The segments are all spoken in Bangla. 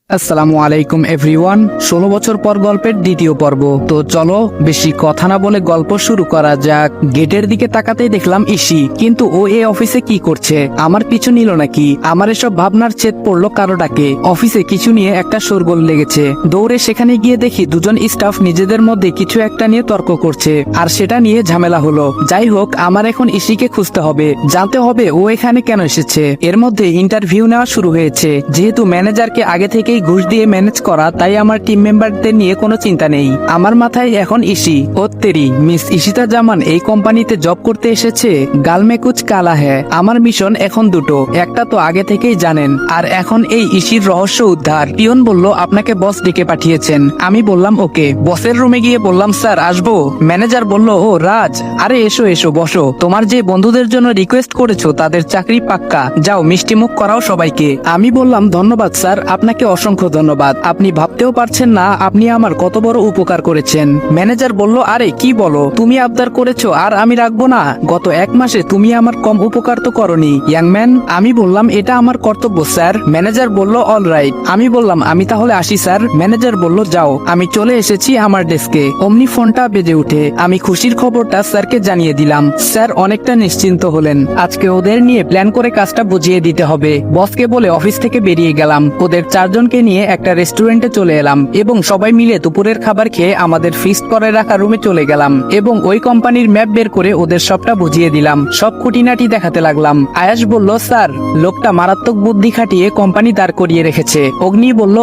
আসসালামু আলাইকুম এভরিওয়ান। 16 বছর পর গল্পের দ্বিতীয় পর্ব। তো চলো বেশি কথা না বলে গল্প শুরু করা যাক। গেটের দিকে তাকাতেই দেখলাম ইসি, কিন্তু ও এই অফিসে কি করছে? আমার পিছু নিল নাকি? আমার এসব ভাবনার ছেদ পড়লো কারোটাকে। অফিসে কিছু নিয়ে একটা শোরগোল লেগেছে। দৌড়ে সেখানে গিয়ে দেখি দুজন স্টাফ নিজেদের মধ্যে কিছু একটা নিয়ে তর্ক করছে, আর সেটা নিয়ে ঝামেলা হলো। যাই হোক, আমার এখন ইসিকে খুঁজতে হবে, জানতে হবে ও এখানে কেন এসেছে। এর মধ্যে ইন্টারভিউ নেওয়া শুরু হয়েছে। যেহেতু ম্যানেজারকে আগে থেকে ঘুষ দিয়ে ম্যানেজ করা, তাই আমার টিম মেম্বারদের নিয়ে কোনো চিন্তা নেই। আমার মাথায় এখন ইসি। ও তেরি, মিস ইশিতা জামান এই কোম্পানিতে জব করতে এসেছে। গাল মে কুছ কালা হ্যায়। আমার মিশন এখন দুটো, একটা তো আগে থেকেই জানেন, আর এখন এই ইসির রহস্য উদ্ধার। পিয়ন বলল আপনাকে বস ডেকে পাঠিয়েছেন। আমি বললাম ওকে। বসের রুমে গিয়ে বললাম স্যার আসবো? ম্যানেজার বলল ও রাজ, আরে এসো এসো বসো। তোমার যে বন্ধুদের জন্য রিকোয়েস্ট করেছো তাদের চাকরি পাক্কা, যাও মিষ্টি মুখ করাও সবাইকে। আমি বললাম ধন্যবাদ স্যার, আপনাকে অসংখ্য ধন্যবাদ। আপনি ভাবতেও পারছেন না আপনি আমার কত বড় উপকার করেছেন। ম্যানেজার বলল আরে কি বলো, তুমি আবদার করেছো আর আমি রাখবো না? গত 1 মাসে তুমি আমার কম উপকার তো করনি ইয়াংম্যান। আমি বললাম এটা আমার কর্তব্য স্যার। ম্যানেজার বলল অল রাইট। আমি বললাম আমি তাহলে আসি স্যার। ম্যানেজার বলল যাও। আমি চলে এসেছি আমার ডেস্কে। অমনি ফোনটা বেজে উঠে। আমি খুশির খবরটা স্যারকে জানিয়ে দিলাম। স্যার অনেকটা নিশ্চিন্ত হলেন। আজকে ওদের নিয়ে প্ল্যান করে কাজটা বুঝিয়ে দিতে হবে। বসকে বলে অফিস থেকে বেরিয়ে গেলাম। ওদের 4 জনকে নিয়ে একটা রেস্টুরেন্টে চলে এলাম এবং সবাই মিলে দুপুরের খাবার খেয়ে আমাদের ফিক্সড করে রাখা রুমে চলে গেলাম এবং ওই কোম্পানির ম্যাপ বের করে ওদের সবটা বুঝিয়ে দিলাম। সব খুঁটিনাটি দেখাতে লাগলাম। আয়াস বলল স্যার লোকটা মারাত্মক বুদ্ধি খাটিয়ে কোম্পানি দাঁড় করিয়ে রেখেছে। অগ্নি বলল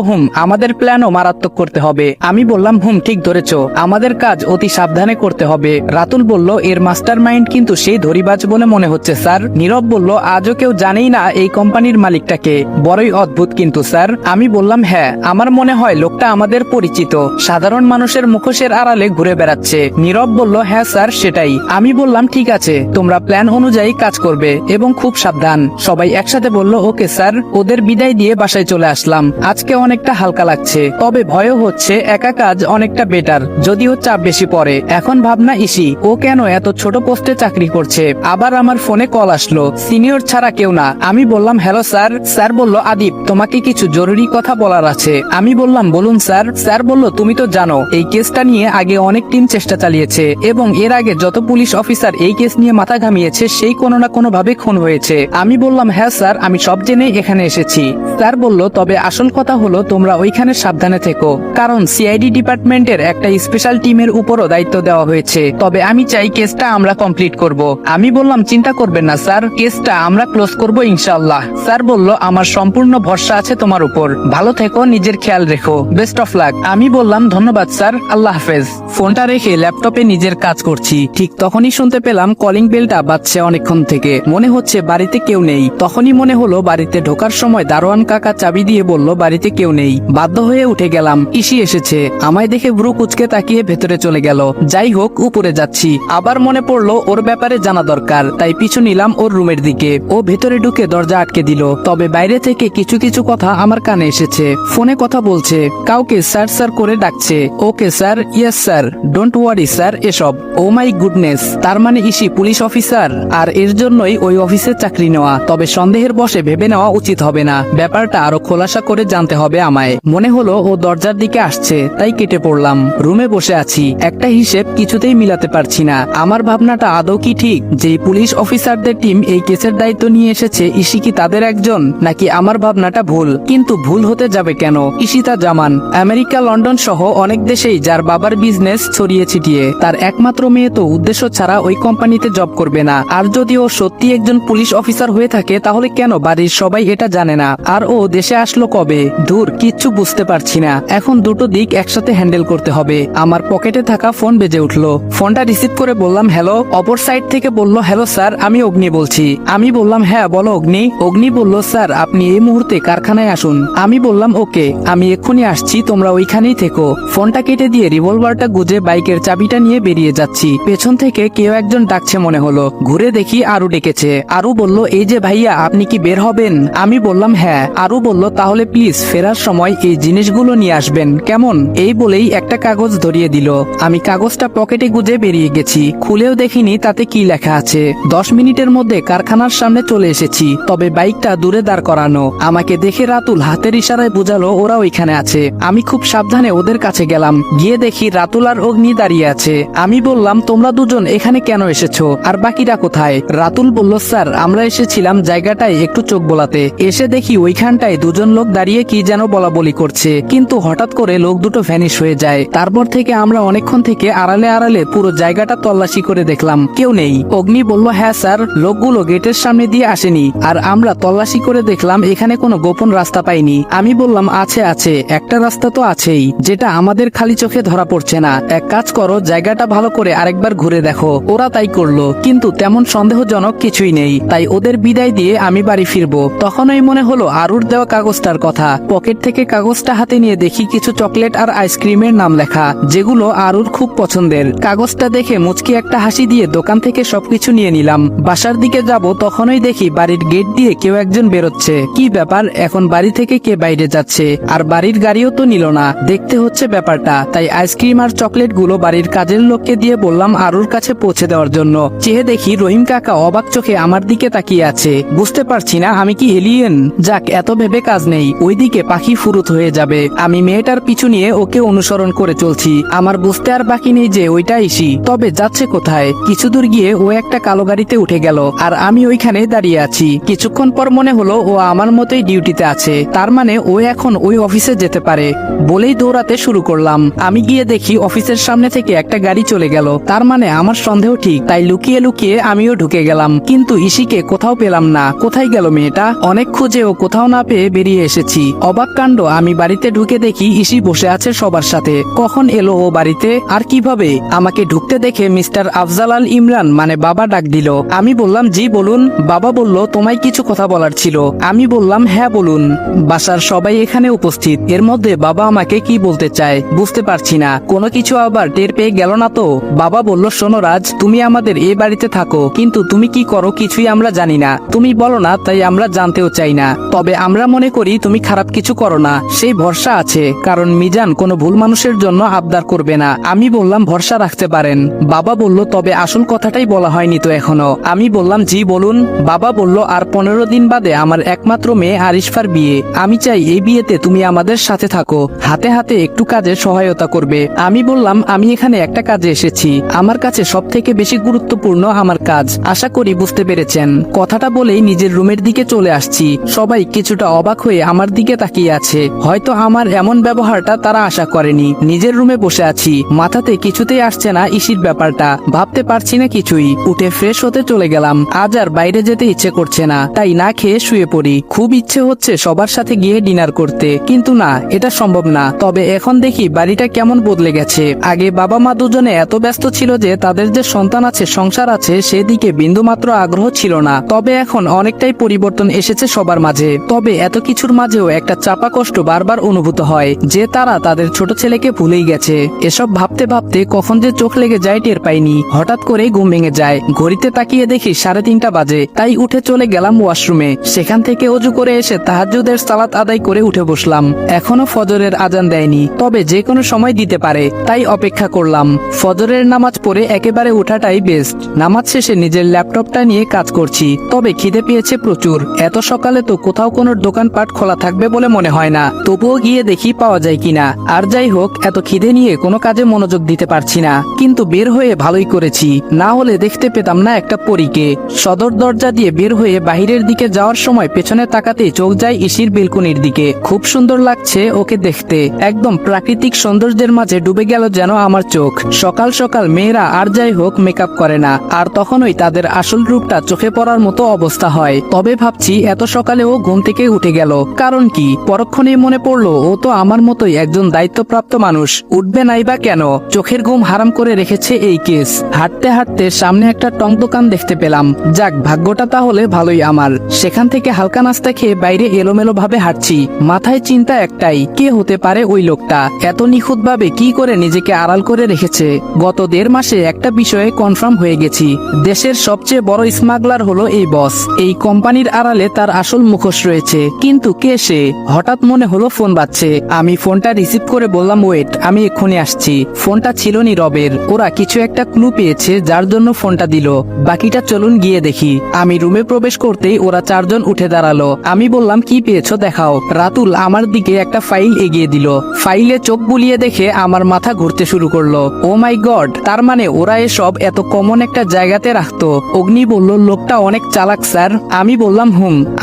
আমাদের প্ল্যানও মারাত্মক করতে হবে। আমি বললাম ঠিক ধরেছো, আমাদের কাজ অতি সাবধানে করতে হবে। রাতুল বলল এর মাস্টার মাইন্ড কিন্তু সেই ধরিবাজ বলে মনে হচ্ছে স্যার। নীরব বলল আজও কেউ জানেই না এই কোম্পানির মালিকটাকে, বড়ই অদ্ভুত কিন্তু স্যার। আমি বললাম হ্যাঁ, আমার মনে হয় লোকটা আমাদের পরিচিত, সাধারণ মানুষের মুখোশের আড়ালে ঘুরে বেড়াচ্ছে। নীরব বলল হ্যাঁ স্যার সেটাই। আমি বললাম ঠিক আছে, তোমরা প্ল্যান অনুযায়ী কাজ করবে এবং খুব সাবধান। সবাই একসাথে বলল ওকে স্যার। ওদের বিদায় দিয়ে বাসায় চলে আসলাম। আজকে অনেকটা হালকা লাগছে, তবে ভয়ও হচ্ছে। একা কাজ অনেকটা বেটার, যদিও চাপ বেশি পড়ে। এখন ভাবনা ইসি, ও কেন এত ছোট পোস্টে চাকরি করছে? আবার আমার ফোনে কল আসলো, সিনিয়র ছাড়া কেউ না। আমি বললাম হ্যালো স্যার। স্যার বলল আদিপ তোমাকে কিছু জরুরি কথা বলার আছে। আমি বললাম বলুন স্যার। স্যার বলল তুমি তো জানো এই কেসটা নিয়ে আগে অনেক টিম চেষ্টা চালিয়েছে এবং এর আগে যত পুলিশ অফিসার এই কেস নিয়ে মাথা ঘামিয়েছে সেই কোনো না কোনো ভাবে খুন হয়েছে। আমি বললাম হ্যাঁ স্যার, আমি সব জেনে এখানে এসেছি। স্যার বলল তবে আসল কথা হলো তোমরা ওইখানে সাবধানে থেকো, কারণ সিআইডি ডিপার্টমেন্টের একটা স্পেশাল টিমের উপরও দায়িত্ব দেওয়া হয়েছে। তবে আমি চাই কেসটা আমরা কমপ্লিট করব। আমি বললাম চিন্তা করবেন না স্যার, কেসটা আমরা ক্লোজ করব ইনশাআল্লাহ। স্যার বলল আমার সম্পূর্ণ ভরসা আছে তোমার উপর, ভালো থেকো, নিজের খেয়াল রেখো, বেস্ট অফ লাক। আমি বললাম ধন্যবাদ স্যার, আল্লাহ হাফেজ। ফোনটা রেখে ল্যাপটপে নিজের কাজ করছি। ঠিক তখনই শুনতে পেলাম কলিং বেলটা বাজছে অনেকক্ষণ থেকে। মনে হচ্ছে বাড়িতে কেউ নেই। তখনই মনে হলো বাড়িতে ঢোকার সময় দারোয়ান কাকা চাবি দিয়ে বলল বাড়িতে কেউ নেই। বাধ্য হয়ে উঠে গেলাম। ইসি এসেছে। আমায় দেখে ভ্রু কুচকে তাকিয়ে ভেতরে চলে গেল। যাই হোক, উপরে যাচ্ছি। আবার মনে পড়লো ওর ব্যাপারে জানা দরকার, তাই পিছু নিলাম ওর রুমের দিকে। ও ভেতরে ঢুকে দরজা আটকে দিল। তবে বাইরে থেকে কিছু কিছু কথা আমার কানে এসেছে। ফোনে কথা বলছে, কাউকে স্যার স্যার করে ডাকছে। Okay sir, yes sir, don't worry sir, এসব। ও মাই গুডনেস, তার মানে ইসি পুলিশ অফিসার, আর এর জন্যই ওই অফিসে চাকরি নেওয়া। তবে সন্দেহের বশে ভেবে নেওয়া উচিত হবে না, ব্যাপারটা আরো খোলাসা করে জানতে হবে আমায়। মনে হলো ও দরজার দিকে আসছে, তাই কেটে পড়লাম। রুমে বসে আছি, একটা হিসেব কিছুতেই মিলাতে পারছি না। আমার ভাবনাটা আদৌ কি ঠিক? যেই পুলিশ অফিসারদের টিম এই কেসের দায়িত্ব নিয়ে এসেছে, ইসি কি তাদের একজন, নাকি আমার ভাবনাটা ভুল? কিন্তু ভুল হতে যাবে কেন? ইশিতা জামান আমেরিকা, লন্ডন সহ অনেক দেশেই যার বাবার বিজনেস ছড়িয়ে ছিটিয়ে। তার একমাত্র মেয়ে তো উদ্দেশ্য ছাড়া ওই কোম্পানিতে জব করবে না। আর যদি ও সত্যি একজন পুলিশ অফিসার হয়ে থাকে, তাহলে কেন বাড়ির সবাই এটা জানে না? আর ও দেশে আসলো কবে? দূর, কিচ্ছু বুঝতে পারছি না। এখন দুটো দিক একসাথে হ্যান্ডেল করতে হবে। আমার পকেটে থাকা ফোন বেজে উঠলো। ফোনটা রিসিভ করে বললাম হ্যালো। অপর সাইড থেকে বলল হ্যালো স্যার, আমি অগ্নি বলছি। আমি বললাম হ্যাঁ বলো অগ্নি। অগ্নি বলল স্যার আপনি এই মুহূর্তে কারখানায় আসুন। আমি বললাম ওকে, আমি এক্ষুনি আসছি, তোমরা ওইখানেই থেকো। ফোনটা কেটে দিয়ে রিভলভারটা গুজে বাইকের চাবিটা নিয়ে বেরিয়ে যাচ্ছি। পেছন থেকে কেউ একজন ডাকছে মনে হলো। ঘুরে দেখি আরু ডেকেছে। আরু বলল এই যে ভাইয়া, আপনি কি বের হবেন? আমি বললাম হ্যাঁ। আরু বলল তাহলে প্লিজ ফেরার সময় এই জিনিসগুলো নিয়ে আসবেন, কেমন? এই বলেই একটা কাগজ ধরিয়ে দিল। আমি কাগজটা পকেটে গুজে বেরিয়ে গেছি। খুলেও দেখিনি তাতে কি লেখা আছে। 10 মিনিটের মধ্যে কারখানার সামনে চলে এসেছি, তবে বাইকটা দূরে দাঁড় করানো। আমাকে দেখে রাতুল হাতের ইশারা ইশারায় বোঝালো ওরা ওইখানে আছে। আমি খুব সাবধানে ওদের কাছে গেলাম, গিয়ে দেখি রাতুল আর অগ্নি দাঁড়িয়ে আছে। আমি বললাম, তোমরা দুজন এখানে কেন এসেছো, আর বাকিরা কোথায়? রাতুল বলল, স্যার আমরা এসেছিলাম জায়গাটায় একটু চোখ বোলাতে। এসে দেখি ওইখানটায় দুজন লোক দাঁড়িয়ে কি যেন বলা বলি করছে, কিন্তু হঠাৎ করে লোক দুটো ভ্যানিশ হয়ে যায়। তারপর থেকে আমরা অনেকক্ষণ থেকে আড়ালে আড়ালে পুরো জায়গাটা তল্লাশি করে দেখলাম, কেউ নেই। অগ্নি বলল, হ্যাঁ স্যার, লোকগুলো গেটের সামনে দিয়ে আসেনি, আর আমরা তল্লাশি করে দেখলাম এখানে কোনো গোপন রাস্তা পাইনি। আমি বললাম, আছে আছে, একটা রাস্তা তো আছেই, যেটা আমাদের খালি চোখে ধরা পড়ছে না। এক কাজ করো, জায়গাটা ভালো করে আরেকবার ঘুরে দেখো। ওরা তাই করলো, কিন্তু তেমন সন্দেহজনক কিছুই নেই। তাই ওদের বিদায় দিয়ে আমি বাড়ি ফিরবো। তখনই মনে হলো আরুর দেওয়া কাগজটার কথা। পকেট থেকে কাগজটা হাতে নিয়ে দেখি কিছু চকলেট আর আইসক্রিমের নাম লেখা, যেগুলো আরুর খুব পছন্দের। কাগজটা দেখে মুচকি একটা হাসি দিয়ে দোকান থেকে সবকিছু নিয়ে নিলাম। বাসার দিকে যাব, তখনই দেখি বাড়ির গেট দিয়ে কেউ একজন বেরোচ্ছে। কি ব্যাপার, এখন বাড়ি থেকে কে বাইরে যাচ্ছে? আর বাড়ির গাড়িও তো নিল না, দেখতে হচ্ছে ব্যাপারটা। তাই আইসক্রিম আর চকলেট গুলো বাড়ির কাজের লোককে দিয়ে বললাম আরুর কাছে পৌঁছে দেওয়ার জন্য। চেয়ে দেখি রহিম কাকা অবাক চোখে আমার দিকে তাকিয়ে আছে। বুঝতে পারছি না আমি কি এলিয়েন? যাক, এত ভেবে কাজ নেই, ওইদিকে পাখি ফুরুত হয়ে যাবে। আমি মেয়েটার পিছু নিয়ে ওকে অনুসরণ করে চলছি। আমার বুঝতে আর বাকি নেই যে ওইটা ইসি, তবে যাচ্ছে কোথায়। কিছু দূর গিয়ে ও একটা কালো গাড়িতে উঠে গেল, আর আমি ওইখানে দাঁড়িয়ে আছি। কিছুক্ষণ পর মনে হলো ও আমার মতোই ডিউটিতে আছে, তার মানে ও এখন ওই অফিসে যেতে পারে। বলেই দৌড়াতে শুরু করলাম। আমি গিয়ে দেখি অফিসের সামনে থেকে একটা গাড়ি চলে গেল, তার মানে আমার সন্দেহ ঠিক। তাই লুকিয়ে লুকিয়ে আমিও ঢুকে গেলাম, কিন্তু ইসিকে কোথাও পেলাম না। কোথায় গেল মেয়েটা? অনেক খুঁজেও কোথাও না পেয়ে বেরিয়ে এসেছি। অবাক কাণ্ড, আমি বাড়িতে ঢুকে দেখি ইসি বসে আছে সবার সাথে। কখন এলো ও বাড়িতে, আর কিভাবে? আমাকে ঢুকতে দেখে মিস্টার আফজাল আল ইমরান মানে বাবা ডাক দিল। আমি বললাম, জি বলুন। বাবা বলল, তোমায় কিছু কথা বলার ছিল। আমি বললাম, হ্যাঁ বলুন। বাসার সবাই এখানে উপস্থিত, এর মধ্যে বাবা আমাকে কি বলতে চায় বুঝতে পারছি না। কোনো কিছু আবার টের পেয়ে গেল না তো? বাবা বলল, শোনো রাজ, তুমি আমাদের এই বাড়িতে থাকো, কিন্তু তুমি কি করো কিছুই আমরা জানি না। তুমি বলো না, তাই আমরা জানতেও চাই না। তবে আমরা মনে করি তুমি খারাপ কিছু করো না, সেই ভরসা আছে, কারণ মিজান কোনো ভুল মানুষের জন্য আবদার করবে না। আমি বললাম, ভরসা রাখতে পারেন। বাবা বলল, তবে আসল কথাটাই বলা হয়নি তো এখনো। আমি বললাম, জি বলুন। বাবা বলল, আর 15 দিন বাদে আমার একমাত্র মেয়ে আরিশফার বিয়ে। আমি চাই এই বিয়েতে তুমি আমাদের সাথে থাকো, হাতে হাতে একটু কাজে সহায়তা করবে। আমি বললাম, আমি এখানে একটা কাজে এসেছি, আমার কাছে সব থেকে বেশি গুরুত্বপূর্ণ আমার কাজ। আশা করি বুঝতে পেরেছেন। কথাটা বলেই নিজের রুমের দিকে চলে আসছি। সবাই কিছুটা অবাক হয়ে আমার দিকে তাকিয়ে আছে, হয়তো আমার এমন ব্যবহারটা তারা আশা করেনি। নিজের রুমে বসে আছি, মাথাতে কিছুতেই আসছে না ইসির ব্যাপারটা, ভাবতে পারছি না কিছুই। উঠে ফ্রেশ হতে চলে গেলাম। আজ আর বাইরে যেতে ইচ্ছে করছে না, তাই না খেয়ে শুয়ে পড়ি। খুব ইচ্ছে হচ্ছে সবার সাথে গিয়ে ডিনার করতে, কিন্তু না, এটা সম্ভব না। তবে এখন দেখি বাড়িটা কেমন বদলে গেছে। আগে বাবা মা দুজনে এত ব্যস্ত ছিল যে তাদের যে সন্তান আছে, সংসার আছে, সেদিকে বিন্দুমাত্র আগ্রহ ছিল না। তবে এখন অনেকটাই পরিবর্তন এসেছে সবার মাঝে। তবে এত কিছুর মাঝেও একটা চাপা কষ্ট বারবার অনুভূত হয়, যে তারা তাদের ছোট ছেলেকে ভুলেই গেছে। এসব ভাবতে ভাবতে কখন যে চোখ লেগে যায় টের পাইনি। হঠাৎ করে ঘুম ভেঙে যায়, ঘড়িতে তাকিয়ে দেখি 3:30 বাজে। তাই উঠে চলে গেলাম ওয়াশরুমে। সেখান থেকে অজু করে এসে তাহাজ্জুদের সালাত আদায় করে উঠে বসলাম। এখনো ফজরের আজান দেয়নি, তবে যে কোনো সময় দিতে পারে, তাই অপেক্ষা করলাম। ফজরের নামাজ পড়ে একেবারে ওঠাটাই বেস্ট। নামাজ শেষে নিজের ল্যাপটপটা নিয়ে কাজ করছি, তবে খিদে পেয়েছে প্রচুর। এত সকালে তো কোথাও কোনো দোকানপাট খোলা থাকবে বলে মনে হয় না, তবুও গিয়ে দেখি পাওয়া যায় কিনা। আর যাই হোক, এত খিদে নিয়ে কোনো কাজে মনোযোগ দিতে পারছি না, কিন্তু বের হয়ে ভালোই করেছি, না হলে দেখতে পেতাম না একটা পরীকে। সদর দরজা দিয়ে বের হয়ে বাহিরের দিকে যাওয়ার সময় পেছনে তাকাতেই চোখ যায় ইসির বেলকুনির দিকে। খুব সুন্দর লাগছে ওকে দেখতে, একদম প্রাকৃতিক সৌন্দর্যের মাঝে ডুবে গেল যেন আমার চোখ। সকাল সকাল মেয়েরা আর যাই হোক মেকআপ করে না, আর তখনই তাদের আসল রূপটা চোখে পড়ার মতো অবস্থা হয়। তবে ভাবছি এত সকালে ও ঘুম থেকে উঠে গেল, কারণ কি? পরক্ষণেই মনে পড়লো ও তো আমার মতোই একজন দায়িত্বপ্রাপ্ত মানুষ, উঠবে নাই বা কেন? চোখের ঘুম হারাম করে রেখেছে এই কেস। হাঁটতে হাঁটতে সামনে একটা টং দোকান দেখতে পেলাম। যাক, ভাগ্যটা তাহলে ভালোই আমার। সেখান থেকে হালকা নাস্তা খেয়ে বাইরে এলোমেলো ভাবে হাঁটছি। মাথায় চিন্তা একটাই, কে হতে পারে ওই লোকটা? এত নিখুঁত ভাবে কি করে নিজেকে আড়াল করে রেখেছে? গত 1.5 মাসে একটা বিষয়ে কনফার্ম হয়ে গেছি, দেশের সবচেয়ে বড় স্মাগলার হলো এই বস। এই কোম্পানির আড়ালে তার আসল মুখোশ রয়েছে, কিন্তু কে সে? হঠাৎ মনে হলো ফোন বাজছে। আমি ফোনটা রিসিভ করে বললাম, ওয়েট, আমি এক্ষুনি আসছি। ফোনটা ছিল নীরবের। ওরা কিছু একটা ক্লু পেয়েছে যার জন্য ফোনটা দিল। বাকিটা চলুন গিয়ে দেখি। আমি রুমে প্রবেশ করতেই ওরা 4 জন উঠে দাঁড়ালো। আমি বললাম, কি পেয়েছো দেখাও। রাতুল আমার দিকে একটা ফাইল এগিয়ে দিল। ফাইলে চোখ বুলিয়ে দেখে আমার মাথা ঘুরতে শুরু করলো। ও মাই গড, তার মানে ওরা এসব এত কমন একটা জায়গাতে রাখতো। অগ্নি বলল, লোকটা অনেক চালাক স্যার। আমি বললাম,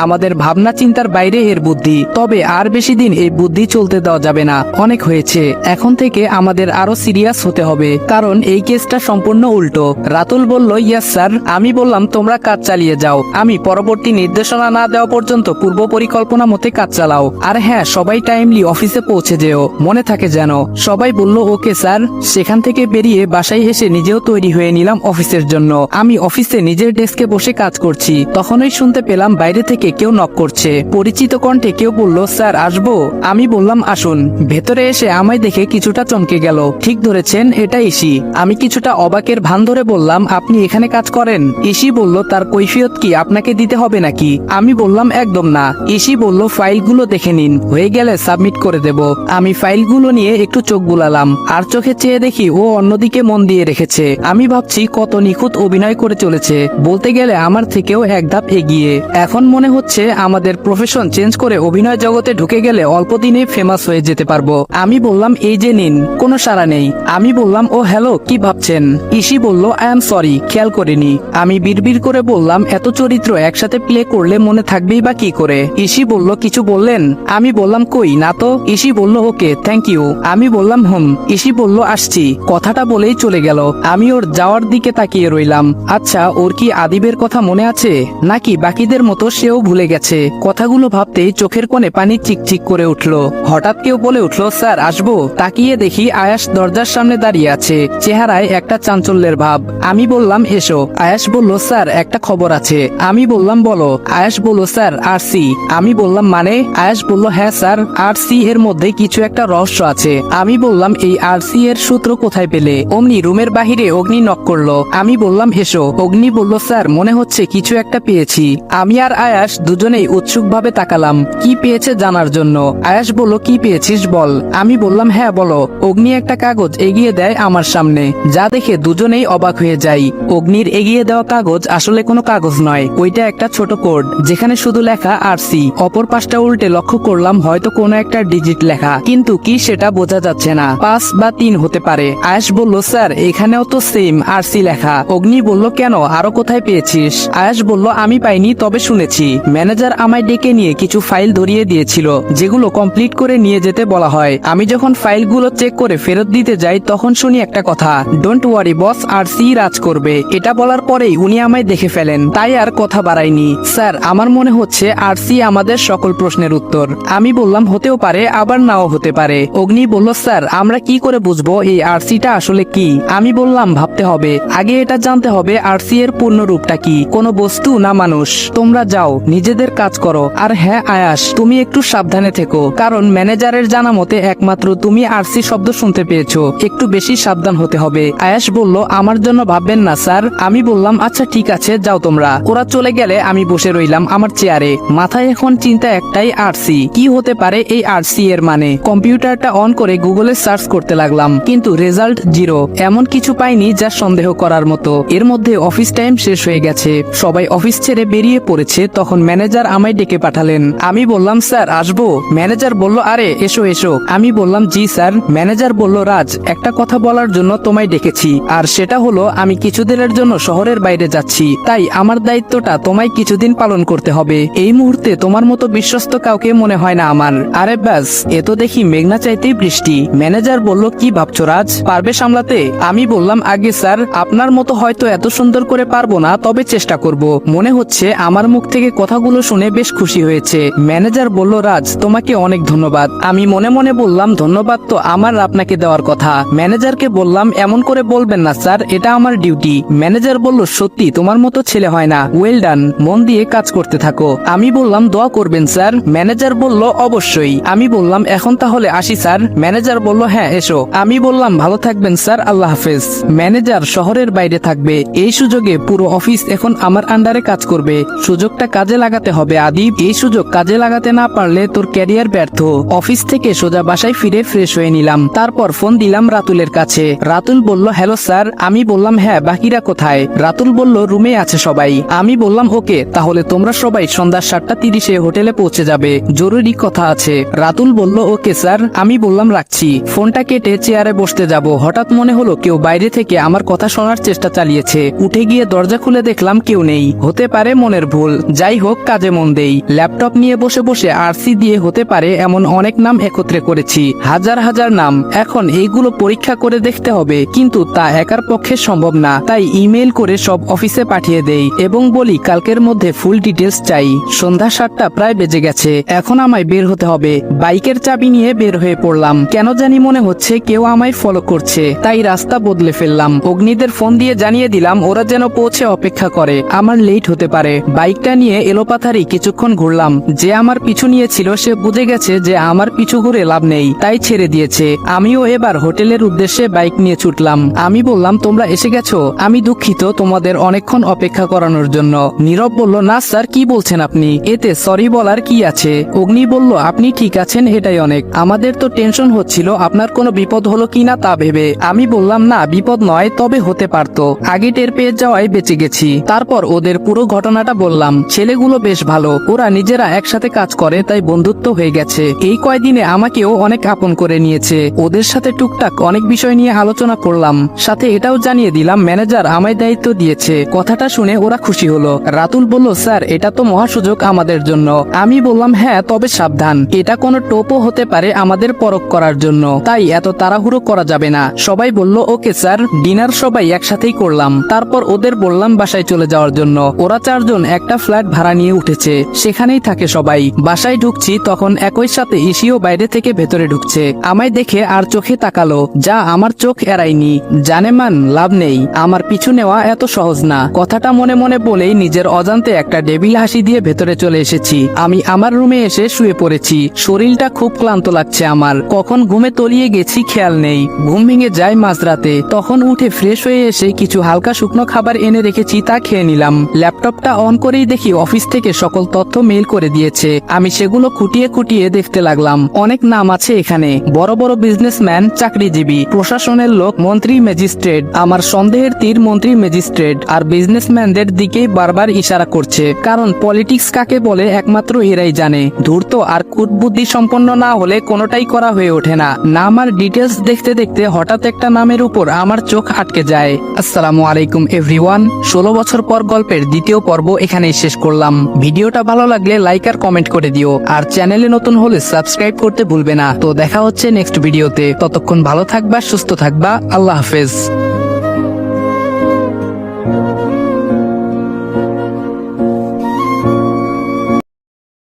আমাদের ভাবনা চিন্তার বাইরে এর বুদ্ধি। তবে আর বেশি দিন এই বুদ্ধি চলতে দেওয়া যাবে না, অনেক হয়েছে। এখন থেকে আমাদের আরো সিরিয়াস হতে হবে, কারণ এই কেসটা সম্পূর্ণ উল্টো। রাতুল বলল, ইয়েস স্যার। আমি বললাম, তোমরা কাজ চালিয়ে যাও, আমি পরবর্তী নির্দেশনা না দেওয়া পর্যন্ত পূর্ব পরিকল্পনা মতে কাজ চালাও। আর হ্যাঁ, সবাই টাইমলি অফিসে পৌঁছে যেও, মনে থাকে যেন। সবাই বলল, ওকে স্যার। সেখান থেকে বেরিয়ে বাসায় এসে নিজেও তৈরি হয়ে নিলাম অফিসের জন্য। আমি অফিসে নিজের ডেস্কে বসে কাজ করছি, তখনই শুনতে পেলাম বাইরে থেকে কেউ নক করছে। পরিচিত কণ্ঠে কেউ বলল, স্যার আসবো? আমি বললাম, আসুন। ভেতরে এসে আমায় দেখে কিছুটা চমকে গেল। ঠিক ধরেছেন, এটা ইসি। আমি কিছুটা অবাকের ভান ধরে বললাম, আপনি এখানে কাজ করেন? ইসি বলল, তার কৈফিয়ত কি আপনাকে দিতে হবে নাকি? আমি বললাম, একদম না। ইসি বলল, ফাইলগুলো দেখে নিন, হয়ে গেলে সাবমিট করে দেব। আমি ফাইলগুলো নিয়ে একটু চোখ বুলালাম, আর চোখে চেয়ে দেখি ও অন্যদিকে মন দিয়ে রেখেছে। আমি ভাবছি কত নিখুঁত অভিনয় করে চলেছে, বলতে গেলে আমার থেকেও এক ধাপ এগিয়ে। এখন মনে হচ্ছে আমাদের প্রফেশন চেঞ্জ করে অভিনয় জগতে ঢুকে গেলে অল্প দিনে ফেমাস হয়ে যেতে পারবো। আমি বললাম, এই যে নিন। কোনো সাড়া নেই। আমি বললাম, ও হ্যালো, কি ভাবছেন? ইসি বলল, আই এম সরি, খেয়াল করিনি। আমি বিড়বিড় করে বললাম, এত চরিত্র একসাথে প্লে করলে মনে থাকবেই বা কি করে? ইসি বলল, কিছু বললেন? আমি বললাম, কই না তো। ইসি বলল, ওকে, থ্যাংক ইউ। আমি বললাম, ইসি বলল, আসছি। কথাটা বলেই চলে গেল। আমি ওর যাওয়ার দিকে তাকিয়ে রইলাম। আচ্ছা, ওর কি আদিবের কথা মনে আছে, নাকি বাকিদের মতো সেও ভুলে গেছে? কথাগুলো ভাবতেই চোখের কোণে পানি চিকচিক করে উঠল। হঠাৎ কেউ বলে উঠল, স্যার আসবো? তাকিয়ে দেখি আয়াস দরজার সামনে দাঁড়িয়ে আছে, চেহারায় একটা চাঞ্চল্যের ভাব। আমি বললাম, এসো। আয়াস বলল, স্যার একটা খবর আছে। আমি বললাম, বলো। আয়াস বলল, স্যার আরসি। আমি বললাম, মানে? আয়াস বলল, হ্যাঁ স্যার, আরসি এর মধ্যে কিছু একটা রহস্য আছে। আমি বললাম, এই আরসি এর সূত্র কোথায় পেলে? অমনি রুমের বাহিরে অগ্নি নক করলো। আমি বললাম, এসো। অগ্নি বলল, স্যার মনে হচ্ছে কিছু একটা পেয়েছি। আমি আর আয়াস দুজনেই উৎসুকভাবে তাকালাম, কি পেয়েছে জানার জন্য। আয়াস বলল, কি পেয়েছিস বল। আমি বললাম, হ্যাঁ বলো। অগ্নি একটা কাগজ এগিয়ে দেয় আমার সামনে, যা দেখে দুজনেই অবাক হয়ে যাই। অগ্নির এগিয়ে দেওয়া কাগজ আসলে কোনো কাগজ নয়, ওইটা একটা ছোট কোড, যেখানে শুধু লেখা আরসি। অপর পাশটা উল্টে লক্ষ্য করলাম হয়তো কোনো একটা ডিজিট লেখা, কিন্তু কি সেটা বোঝা যাচ্ছে না। 5 বা 3 হতে পারে। আয়াস বলল, স্যার এখানেও তো সেম আরসি লেখা। অগ্নি বলল, কেন, আরো কোথায় পেয়েছিস? আয়াস বলল, আমি পাইনি, তবে শুনেছি ম্যানেজার আমায় ডেকে নিয়ে কিছু ফাইল ধরিয়ে দিয়েছিল, যেগুলো কমপ্লিট করে নিয়ে যেতে বলা হয়। আমি যখন ফাইলগুলো চেক করে ফেরত দিতে যাই, তখন শুনি একটা কথা, ডোন্ট ওয়ারি বস, আরসি রাজ করবে। এটা বলার পরেই উনি আমায় দেখে ফেলেন, তাই আর কথা বাড়াইনি। স্যার আমার মনে হচ্ছে আরসি আমাদের সকল প্রশ্নের উত্তর। আমি বললাম, হতেও পারে, আবার নাও হতে পারে। অগ্নি বলল, স্যার আমরা কি করে বুঝবো এই আরসিটা আসলে কি? আমি বললাম, ভাবতে হবে, আগে এটা জানতে হবে আরসি এর পূর্ণ রূপটা কি, কোনো বস্তু না মানুষ। তোমরা যাও, নিজেদের কাজ করো। আর হ্যাঁ আয়াস, তুমি একটু সাবধানে থেকো, কারণ ম্যানেজারের জানা মতে একমাত্র তুমি আরসি শব্দ শুনতে পেয়েছো, একটু বেশি সাবধান হতে হবে। আয়াস বলল, আমার জন্য ভাববেন না স্যার। আমি বললাম, আচ্ছা ঠিক আছে, যাও তোমরা। ওরা চলে গেলে আমি বসে রইলাম আমার চেয়ারে। মাথায় এখন চিন্তা একটাই, আরসি কি হতে পারে? এই আরসি এর মানে? কম্পিউটারটা অন করে গুগলে সার্চ করতে লাগলাম, কিন্তু রেজাল্ট 0। এমন কিছু পাইনি যা সন্দেহ করার মতো। এর মধ্যে অফিস টাইম শেষ হয়ে গেছে, সবাই অফিস ছেড়ে বেরিয়ে পড়েছে। তখন ম্যানেজার আমায় ডেকে পাঠালেন। আমি বললাম, স্যার আসবো? ম্যানেজার বলল, আরে এসো এসো। আমি বললাম, জি স্যার। ম্যানেজার বলল, রাজ একটা কথা বলার জন্য তোমায় ডেকেছি, আর সেটা হলো আমি কিছুদিনের জন্য শহরের বাইরে যাচ্ছি, তাই আমার দায়িত্বটা তোমায় কিছুদিন পালন করতে হবে। এই মুহূর্তে তোমার মতো বিশ্বস্ত কাউকে মনে হয় না আমার। আরে ব্যাস, এ তো দেখি মেঘনা চাইতেই বৃষ্টি। ম্যানেজার বলল, কি ভাবছো রাজ, পারবে সামলাতে? আমি বললাম, আগে স্যার আপনার মতো হয়তো এত সুন্দর করে পারবো না, তবে চেষ্টা করব। মনে হচ্ছে আমার মুখ থেকে কথাগুলো শুনে বেশ খুশি হয়েছে। ম্যানেজার বলল, রাজ তোমাকে অনেক ধন্যবাদ। আমি মনে মনে বললাম, ধন্যবাদ তো আমার আপনাকে দেওয়ার কথা। ম্যানেজারকে বললাম, এমন করে বলবেন না স্যার, এটা আমার ডিউটি। ম্যানেজার বলল, সত্যি তোমার মতো ছেলে হয় না, ওয়েল ডান, মন দিয়ে কাজ করতে থাকো। আমি বললাম, দোয়া করবেন স্যার। ম্যানেজার বলল, অবশ্যই। আমি বললাম, এখন তাহলে আসি স্যার। ম্যানেজার বলল, হ্যাঁ এসো। আমি বললাম, ভালো থাকবেন স্যার, আল্লাহ হাফেজ। ম্যানেজার শহরের বাইরে থাকবে, এই সুযোগে পুরো অফিস এখন আমার আন্ডারে কাজ করবে। সুযোগটা কাজে লাগাতে হবে আদিব, এই সুযোগ কাজে লাগাতে না পারলে তোর ক্যারিয়ার ব্যর্থ। অফিস থেকে সোজা বাসায় ফিরে ফ্রেশ হয়ে নিলাম, তারপর ফোন দিলাম রাতুলের কাছে। রাতুল বলল, হ্যালো স্যার। আমি বললাম, হ্যাঁ বাকিরা কোথায়? রাতুল বলল, রুমে আছে সবাই। আমি বললাম, ওকে, তাহলে তোমরা সবাই সন্ধ্যা 7:30 হোটেলে পৌঁছে যাবে। হবে, জরুরি কথা আছে। রাতুল বলল ওকে স্যার। আমি বললাম রাখছি। ফোনটা কেটে চেয়ারে বসতে যাব, হঠাৎ মনে হলো কেউ বাইরে থেকে আমার কথা শোনার চেষ্টা চালিয়েছে। উঠে গিয়ে দরজা খুলে দেখলাম কেউ নেই। হতে পারে মনের ভুল, যাই হোক কাজে মন দেই। ল্যাপটপ নিয়ে বসে বসে আরসি দিয়ে হতে পারে এমন অনেক নাম একত্রে করেছি, হাজার হাজার নাম। এখন এইগুলো পরীক্ষা করে দেখতে হবে, কিন্তু তা একার পক্ষে সম্ভব না। তাই ইমেল করে সব অফিসে পাঠিয়ে দেই এবং বলি কালকের মধ্যে ফুল ডিটেলস চাই। সন্ধ্যা 7টা প্রায় বেজে গেছে, এখন আমায় বের হতে হবে। বাইকের চাবি নিয়ে বের হয়ে পড়লাম। কেন জানি মনে হচ্ছে কেউ আমায় ফলো করছে, তাই রাস্তা বদলে ফেললাম। অগ্নিদের ফোন দিয়ে জানিয়ে দিলাম ওরা যেন পৌঁছে অপেক্ষা করে, আমার লেট হতে পারে। বাইকটা নিয়ে এলোপাথারি কিছুক্ষণ ঘুরলাম। যে আমার পিছু নিয়েছিল সে বুঝে গেছে যে আমার পিছু ঘুরে লাভ নেই, তাই ছেড়ে দিয়েছে। আমিও এবার হোটেলের উদ্দেশ্যে বাইক নিয়ে ছুটলাম। আমি বললাম তোমরা এসে গেছো, আমি দুঃখিত তোমাদের অনেকক্ষণ অপেক্ষা করানোর জন্য। নীরব বলল না স্যার, কি বলছেন আপনি, এতে সরি বলার কি আছে। অগ্নি বলল আপনি ঠিক আছেন এটাই অনেক, আমাদের তো টেনশন হচ্ছিল আপনার কোনো বিপদ হলো কিনা তা ভেবে। আমি বললাম না বিপদ নয়, তবে হতে পারতো, আগে টের পেয়ে যাওয়ায় বেঁচে গেছি। তারপর ওদের পুরো ঘটনাটা বললাম। ছেলেগুলো বেশ ভালো, ওরা নিজেরা একসাথে কাজ করে, তাই বন্ধুত্ব হয়ে গেছে। এই কয়দিনে আমাকেও অনেক আপন করে নিয়েছে। ওদের সাথে টুকটাক অনেক বিষয় নিয়ে আলোচনা করলাম, সাথে এটাও জানিয়ে দিলাম ম্যানেজার আমায় দায়িত্ব দিয়েছে। কথাটা শুনে ওরা খুশি হলো। রাতুল বলল স্যার এটা তো মহাসুযোগ আমাদের জন্য। আমি বললাম হ্যাঁ, তবে সাবধান, এটা কোনো টোপও হতে পারে আমাদের পরখ করার জন্য, তাই এত তাড়াহুড়ো করা যাবে না। সবাই বলল ওকে স্যার। ডিনার সবাই একসাথেই করলাম, তারপর ওদের বললাম বাসায় চলে যাওয়ার জন্য। ওরা 4 জন একটা ফ্ল্যাট ভাড়া নিয়ে উঠেছে, সেখানেই থাকে সবাই। বাসায় ঢুকছি তখন একই সাথে ইসিও বাইরে থেকে ভেতরে ঢুকছে। আমায় দেখে আর চোখে তাকালো, যা আমার চোখ এড়ায়নি। জানে মান লাভ নেই, আমার পিছু নেওয়া এত সহজ না। কথাটা মনে মনে বলেই নিজের অজান্তে একটা ডেভিল হাসি দিয়ে ভেতরে চলে এসেছি। আমি আমার রুমে এসে শুয়ে পড়েছি। শরীরটা খুব ক্লান্ত লাগছে আমার, কখন ঘুমে তলিয়ে গেছি খেয়াল নেই। ঘুম ভেঙে যায় মাঝরাতে, তখন উঠে ফ্রেশ হয়ে এসে কিছু হালকা শুকনো খাবার এনে রেখেছি, তা খেয়ে নিলাম। ল্যাপটপটা অন করেই দেখি অফিস থেকে সকল তথ্য মেইল করে দিয়েছে। আমি সেগুলো খুঁটিয়ে খুঁটিয়ে দেখতে লাগলাম। অনেক নাম আছে এখানে, বড় বড় বিজনেসম্যান, চাকরিজীবী, প্রশাসনের লোক, মন্ত্রী, ম্যাজিস্ট্রেট। আমার সন্দেহের তীর মন্ত্রী, ম্যাজিস্ট্রেট আর বিজনেসম্যানদের দিকেই বারবার ইশারা করছে, কারণ পলিটিক্স কাকে বলে একমাত্র এরাই জানে। ধূর্ত আর কুটবুদ্ধি সম্পন্ন না হলে কোনোটাই করা হয়ে ওঠে না। নাম আর ডিটেলস দেখতে দেখতে হঠাৎ একটা নামের উপর আমার চোখ আটকে যায়। আসসালামু আলাইকুম এভরিওয়ান। 16 বছর পর গল্পের দ্বিতীয় পর্ব এখানেই শেষ করলাম। ভিডিওটা ভালো লাগলে লাইক আর কমেন্ট করে দিও, আর চ্যানেলে নতুন হলে সাবস্ক্রাইব করতে ভুলবে না। তো দেখা হচ্ছে নেক্সট ভিডিওতে, ততক্ষণ ভালো থাকবা, সুস্থ থাকবা, আল্লাহ হাফেজ।